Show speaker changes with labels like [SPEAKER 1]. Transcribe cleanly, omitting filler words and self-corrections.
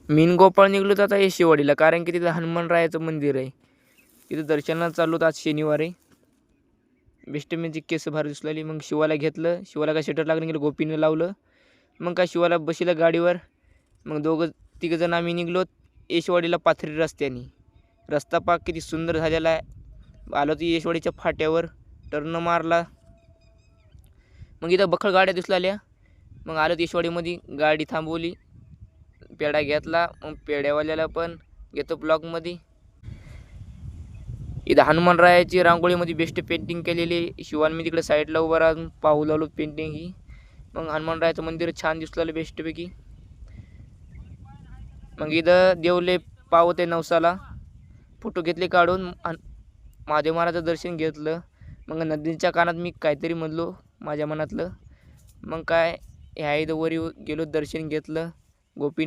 [SPEAKER 1] मीन गोपाळ निघलो तर आता येशीवाडीला, कारण की तिथं हनुमानरायाचं मंदिर आहे. तिथं दर्शनाला चाललो तर आज शनिवार आहे. बेस्ट म्हणजे केस भारी दिसलेली. मग शिवाला घेतलं. शिवाला काय शटर लागलं गेलं, गोपीनं लावलं. मग काय शिवाला बसलं गाडीवर. मग तिघंजण आम्ही निघलो येशवाडीला पाथरी रस्त्याने. रस्ता पाक किती सुंदर झालेला आहे. आलो ती येशवाडीच्या फाट्यावर टर्न मारला. मग इथं बखळ गाड्या दिसल्या. मग आलो येशवाडीमध्ये, गाडी थांबवली, पेढा घेतला. मग पेढ्यावाल्याला पण घेतो ब्लॉगमध्ये. इथं हनुमानरायाची रांगोळीमध्ये बेस्ट पेंटिंग केलेली. शिवान मी तिकडे साईडला उभा राहून पाहू लागलो पेंटिंग ही. मग हनुमानरायाचं मंदिर छान दिसलेलं बेस्टपैकी. मग इथं देवले पावते नवसाला फोटो घेतले काढून. महादेव महाराजाचं दर्शन घेतलं. मग नदीच्या कानात मी काहीतरी म्हणलो माझ्या मनातलं. मग काय ह्या इथं वरी गेलो, दर्शन घेतलं. गोपीनं